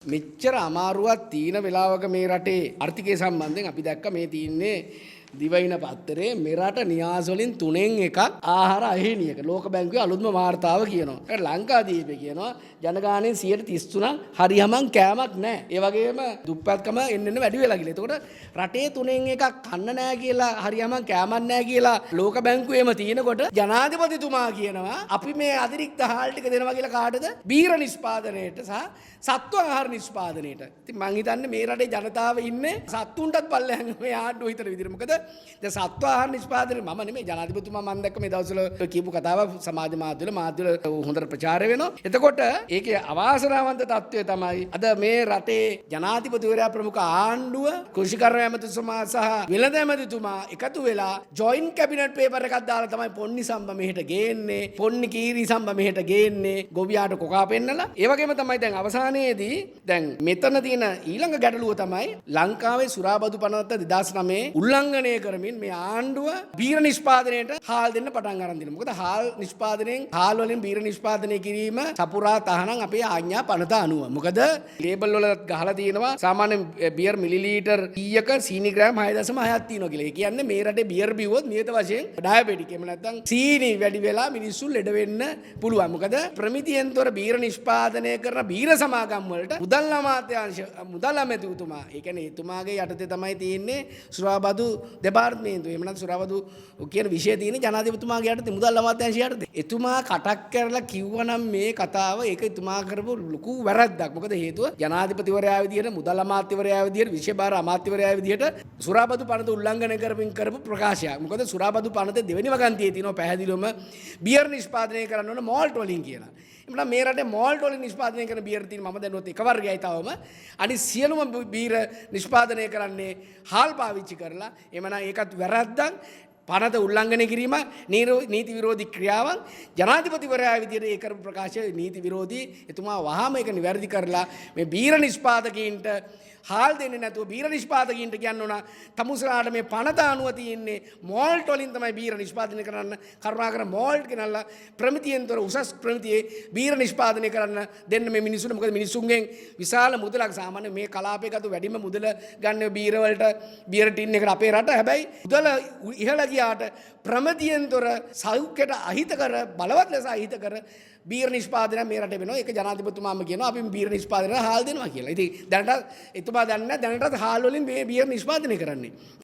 මෙච්චර අමාරුවක් තීන වෙලාවක මේ රටේ ආර්ථිකය සම්බන්ධයෙන් අපි දැක්ක මේ තියන්නේ දිවයින පත්තරේ මෙරට න්‍යාස වලින් 3න් එකක් ආහාර අහිමියක ලෝක බැංකුවේ අලුත්ම වාර්තාව කියනවා. ඒක ලංකාදීපේ කියනවා ජනගහනයෙන් 133ක් හරියමං කෑමක් නැහැ. ඒ වගේම දුප්පත්කම එන්න වැඩි වෙලා ගිහලා. එතකොට රටේ 3න් එකක් කන්න නැහැ කියලා හරියමං කෑමක් නැහැ කියලා ලෝක බැංකුවේම තියෙනකොට ජනාධිපතිතුමා කියනවා අපි මේ අතිරික්ත හාල් ටික දෙනවා කියලා කාටද? බීර නිෂ්පාදනයේට සහ සත්ව ආහාර නිෂ්පාදනයේට. ඉතින් මං හිතන්නේ මේ රටේ ජනතාව ඉන්නේ සත්තුන්ටත් පල්ලෙහාන් මේ ආණ්ඩුව හිතන විදිහට. මොකද දැන් සත්ව ආහාර නිෂ්පාදනයේ මම නෙමෙයි ජනාධිපතිතුමා මම දැක්ක මේ දවස්වල කියපු කතාව සමාජ මාධ්‍යවල හොඳට ප්‍රචාරය වෙනවා. එතකොට ඒකේ අවාසනාවන්ත තත්ත්වය තමයි අද මේ රටේ ජනාධිපතිවරයා ප්‍රමුඛ ආණ්ඩුව කෘෂිකර්ම ඇමතිතුමා සහ වෙළඳ ඇමතිතුමා එකතු වෙලා ජොයින්ට් කැබිනට් පේපර් එකක් දාලා තමයි පොන්නි සම්බ මෙහෙට ගේන්නේ. පොන්නි කීරි සම්බ මෙහෙට ගේන්නේ. ගොවියාට කොකා පෙන්නලා. ඒ වගේම තමයි දැන් අවසානයේදී දැන් මෙතන තියෙන ඊළඟ ගැටලුව තමයි ලංකාවේ සුරාබදු පනත 2009 උල්ලංඝනය කරමින් මේ ආණ්ඩුව බීර නිෂ්පාදනයට හාල් දෙන්න පටන් අරන් දෙනවා. මොකද හාල් නිෂ්පාදනයෙන් හාල් වලින් බීර නිෂ්පාදනය කිරීම සපුරා තහනම් අපේ ආඥා පනත අනුව. මොකද ලේබල් වල ගහලා තියෙනවා සාමාන්‍ය බියර් මිලිලීටර් 100ක සීනි ග්‍රෑම් 6.6ක් තියෙනවා කියලා. ඒ කියන්නේ මේ රටේ බියර් බිව්වොත් නියත වශයෙන් ඩයබටික් එහෙම නැත්නම් සීනි වැඩි වෙලා මිනිස්සු ලෙඩ වෙන්න පුළුවන්. මොකද ප්‍රමිතියෙන්තර බීර නිෂ්පාදනය කරන බීර සමාගම් වලට මුදල් අමාත්‍යාංශ මුදල් ඇමතිතුමා ඒ කියන්නේ එතුමාගේ යටතේ තමයි තියෙන්නේ සුරාබදු දෙපාර්තමේන්තුව. එහෙම නැත්නම් සුරාබදු කියන විෂය තියෙන්නේ ජනාධිපතිතුමාගේ යටතේ මුදල් අමාත්‍යාංශය යටතේ. එතුමා කටක් කරලා කිව්වනම් මේ කතාව ඒක එතුමා කරපු ලොකු වැරද්දක්. මොකද හේතුව ජනාධිපතිවරයා විදියට මුදල් අමාත්‍යවරයා විදියට විෂය භාර අමාත්‍යවරයා විදියට සුරාබදු පනත උල්ලංඝනය කරපු ප්‍රකාශයක්. මොකද සුරාබදු පනතේ දෙවෙනි වගන්තියේ තියෙනවා පැහැදිලිවම බියර් නිෂ්පාදනය කරන්න ඕන මෝල්ට් වලින් කියලා. එමුනා මේ රටේ මෝල්ට් වලින් නිෂ්පාදනය කරන බියර් තියෙන මම දැනුවත් එක වර්ගයයි තවම. අනිත් සියලුම බීර නිෂ්පාදනය කරන්නේ හාල් පාවිච්චි කරලා. එමනම් ඒකත් වැරද්දක්. පනත උල්ලංඝනය කිරීම නීති විරෝධී ක්‍රියාවක්. ජනාධිපතිවරයා විදිහට ඒ කරපු ප්‍රකාශය නීති විරෝධී. එතුමා වහාම ඒක නිවැරදි කරලා මේ බීර නිෂ්පාදකයින්ට හාල් දෙන්නේ නැතුව බීර නිෂ්පාදකයින්ට කියන්න ඕන තමුසලාට මේ පනත අනුව තියෙන්නේ මෝල්ට් වලින් තමයි බීර නිෂ්පාදනය කරන්න. කරුණාකර මෝල්ට් ගෙනල්ලා ප්‍රමිතියෙන්තර උසස් ප්‍රමිතියේ බීර නිෂ්පාදනය කරන්න දෙන්න මේ මිනිස්සුන්ට. මොකද මිනිස්සුන්ගෙන් විශාල මුදලක් සාමාන්‍ය මේ කලාපයකට වැඩිම මුදල ගන්න බීර වලට බීර ටින් එකට අපේ රට. හැබැයි මුදල ඉහළ ගියාට ප්‍රමිතියෙන්තර සෞඛ්‍යයට අහිතකර බලවත් ලෙස අහිතකර බීර නිෂ්පාදනය මේ රටේ වෙනවා. ඒක ජනාධිපතිතුමාම කියනවා අපි බීර නිෂ්පාදනයට හාල් දෙනවා කියලා. ඉතින් දැනට එතුමා දන්නේ දැනටත් හාල් වලින් මේ බීර නිෂ්පාදනය කරන්නේ.